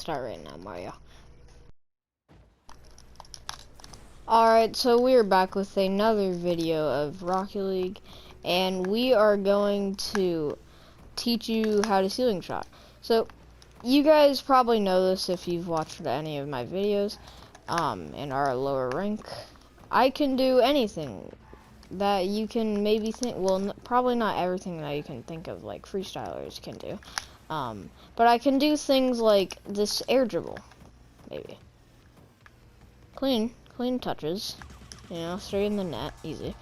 Start right now, Mario. Alright, so we're back with another video of Rocket League, and we are going to teach you how to ceiling shot. So, you guys probably know this if you've watched any of my videos, in our lower rank. I can do anything that you can maybe think, well, probably not everything that you can think of like freestylers can do. But I can do things like this air dribble, maybe. Clean touches, you know, straight in the net, easy.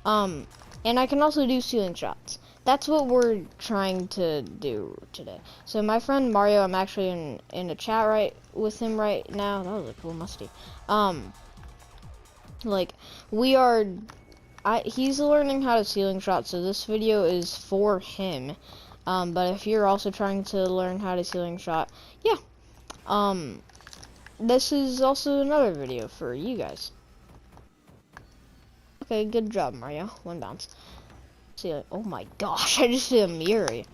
And I can also do ceiling shots. That's what we're trying to do today. So my friend Mario, I'm actually in a chat with him right now. That was a cool musty. Like he's learning how to ceiling shot, so this video is for him. But if you're also trying to learn how to ceiling shot, yeah. This is also another video for you guys. Okay, good job, Mario. One bounce. See, oh my gosh, I just did a Miri.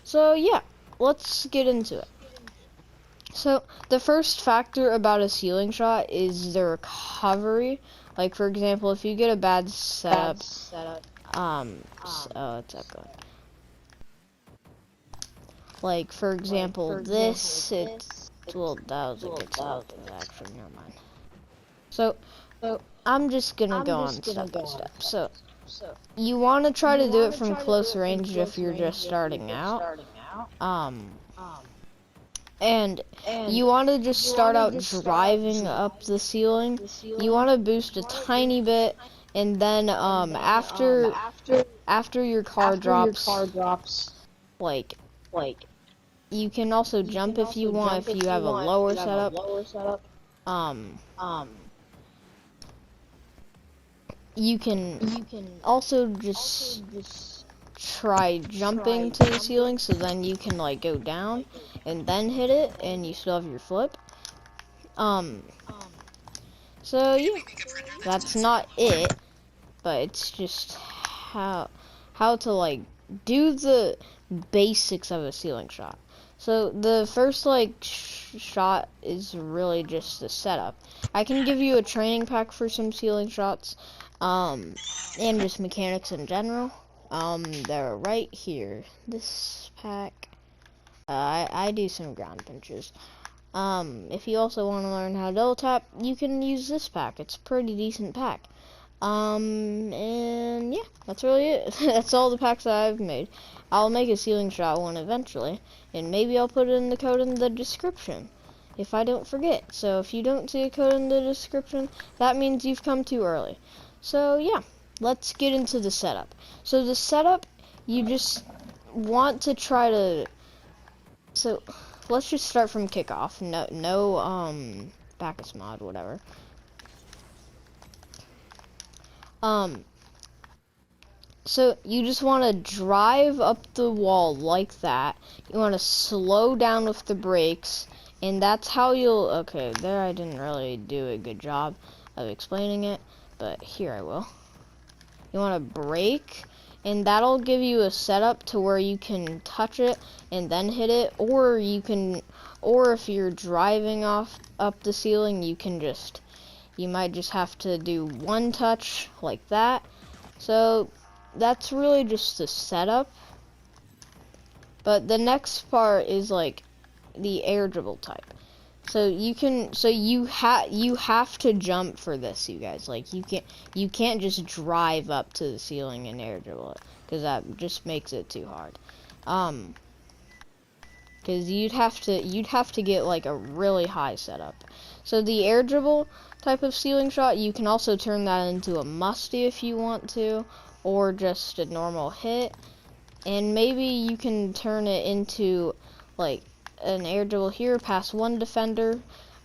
So yeah, let's get into it. So the first factor about a ceiling shot is the recovery. Like for example, if you get a bad setup, oh, it's echoing. Like for example, well, that was a good setup, actually, never mind. So I'm just gonna go on step by step. So you want to try to do it from close range if you're just starting out. And you want to just start out driving up the ceiling. You want to boost a tiny bit, and then after your car drops, like you can also jump if you want if you have a lower setup. You can also just try jumping to the ceiling, so then you can like go down and then hit it, and you still have your flip. So yeah, that's not it, but it's just how to like do the basics of a ceiling shot. So the first like shot is really just the setup. I can give you a training pack for some ceiling shots, and just mechanics in general. They're right here. This pack. I do some ground pinches. If you also want to learn how to double tap, you can use this pack. It's a pretty decent pack. And yeah, that's really it. That's all the packs that I've made. I'll make a ceiling shot one eventually, and maybe I'll put in the code in the description if I don't forget. So if you don't see a code in the description, that means you've come too early. So yeah, let's get into the setup. So the setup, you just want to try to, so let's just start from kickoff. No Bacchus mod, whatever. So you just want to drive up the wall like that. You want to slow down with the brakes, and that's how you'll, okay, there I didn't really do a good job of explaining it, but here I will. You want to brake, and that'll give you a setup to where you can touch it and then hit it, or you can, or if you're driving up the ceiling, you might just have to do one touch like that. So that's really just the setup. But the next part is like the air dribble type. So you have to jump for this, you guys. Like you can't just drive up to the ceiling and air dribble it, because that just makes it too hard. Because you'd have to get like a really high setup. So the air dribble type of ceiling shot, you can also turn that into a musty if you want to, or just a normal hit. And maybe you can turn it into like an air dribble here past one defender,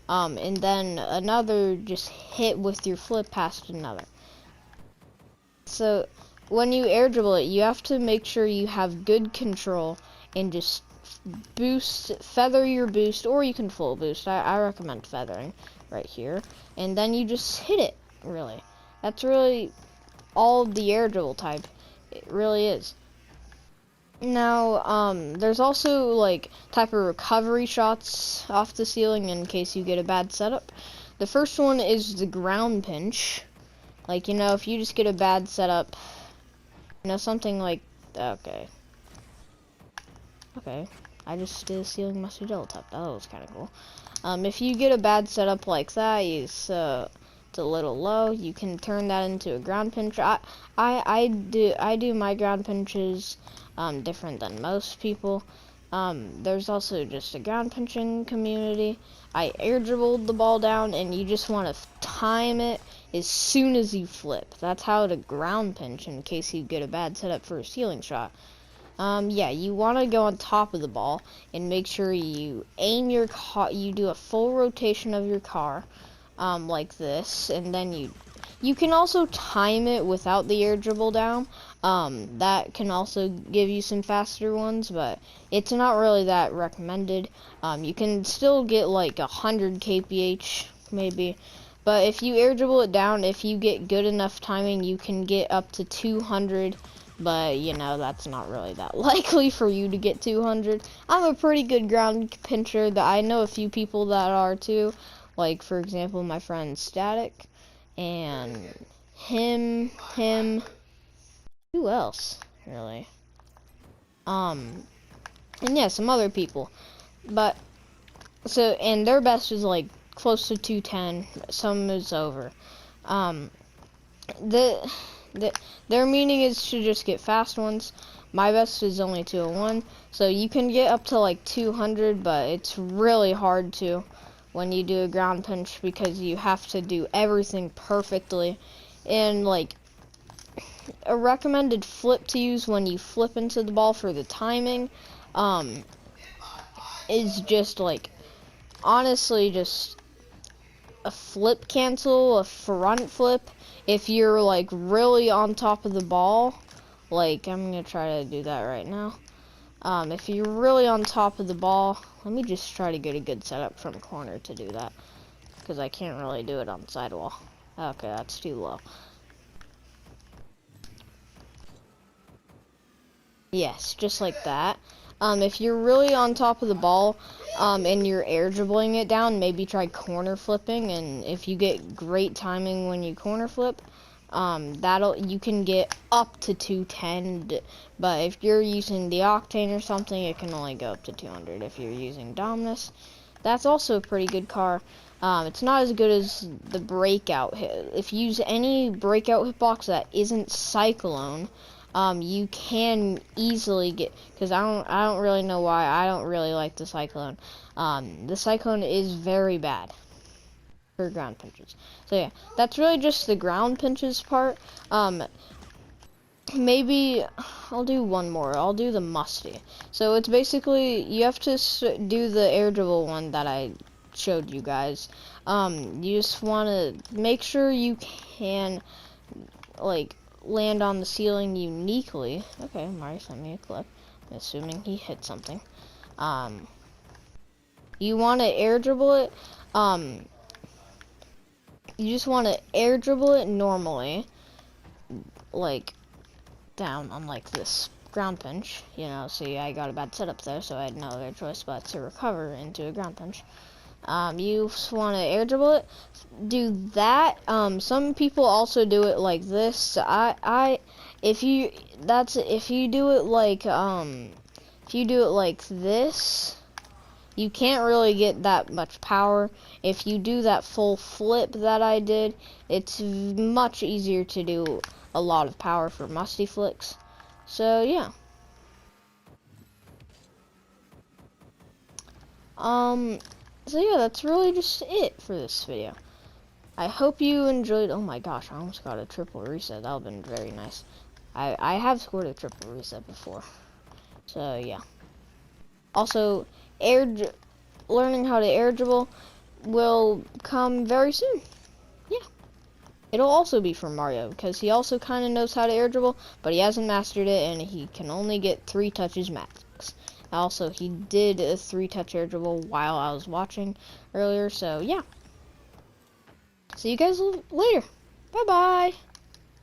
and then another just hit with your flip past another. So when you air dribble it, you have to make sure you have good control and just feather your boost, or you can full boost. I recommend feathering right here, and then you just hit it. Really, that's really all the air dribble type. It really is. Now, there's also like type of recovery shots off the ceiling in case you get a bad setup. The first one is the ground pinch. Like, you know, if you just get a bad setup, you know, something like, okay. I just did a ceiling musty double tap. That was kind of cool. If you get a bad setup like that, it's a little low. You can turn that into a ground pinch. I do my ground pinches different than most people. There's also just a ground pinching community. I air dribbled the ball down, and you just want to time it as soon as you flip. That's how to ground pinch in case you get a bad setup for a ceiling shot. Yeah, you want to go on top of the ball and make sure you aim your car. You do a full rotation of your car, like this, and then you can also time it without the air dribble down. That can also give you some faster ones, but it's not really that recommended. You can still get like 100 kph maybe, but if you air dribble it down, if you get good enough timing, you can get up to 200. But, you know, that's not really that likely for you to get 200. I'm a pretty good ground pincher. That I know a few people that are too. Like, for example, my friend Static. And him. Who else, really? And yeah, some other people. But, so, and their best is like close to 210. Some is over. Their meaning is to just get fast ones. My best is only 201, so you can get up to like 200, but it's really hard to when you do a ground pinch because you have to do everything perfectly. And like a recommended flip to use when you flip into the ball for the timing is just like honestly just a flip cancel, a front flip. If you're like really on top of the ball, like I'm gonna try to do that right now. If you're really on top of the ball, let me just try to get a good setup from corner to do that, because I can't really do it on sidewall. Okay, that's too low. Yes, just like that. If you're really on top of the ball, and you're air dribbling it down, maybe try corner flipping, and if you get great timing when you corner flip, you can get up to 210, but if you're using the Octane or something, it can only go up to 200. If you're using Dominus, that's also a pretty good car. It's not as good as the Breakout hit. If you use any Breakout hitbox that isn't Cyclone, you can easily get, because I don't really know why I don't really like the Cyclone. The Cyclone is very bad for ground pinches. So yeah, that's really just the ground pinches part. Maybe I'll do one more. I'll do the musty. So it's basically you have to do the air dribble one that I showed you guys. You just want to make sure you can like land on the ceiling uniquely. Okay, Mario sent me a clip. I'm assuming he hit something. You want to air dribble it. You just want to air dribble it normally, like down on like this ground pinch. You know, see, I got a bad setup there, so I had no other choice but to recover into a ground pinch. You just want to air dribble it. Do that. Some people also do it like this. If you do it like this, you can't really get that much power. If you do that full flip that I did, it's much easier to do a lot of power for musty flicks. So yeah. So yeah, that's really just it for this video. I hope you enjoyed. Oh my gosh, I almost got a triple reset. That would have been very nice. I have scored a triple reset before. So yeah. Also, learning how to air dribble will come very soon. Yeah. It'll also be for Mario, because he also kind of knows how to air dribble, but he hasn't mastered it, and he can only get 3 touches max. Also, he did a 3-touch air dribble while I was watching earlier, so yeah. See you guys later. Bye-bye.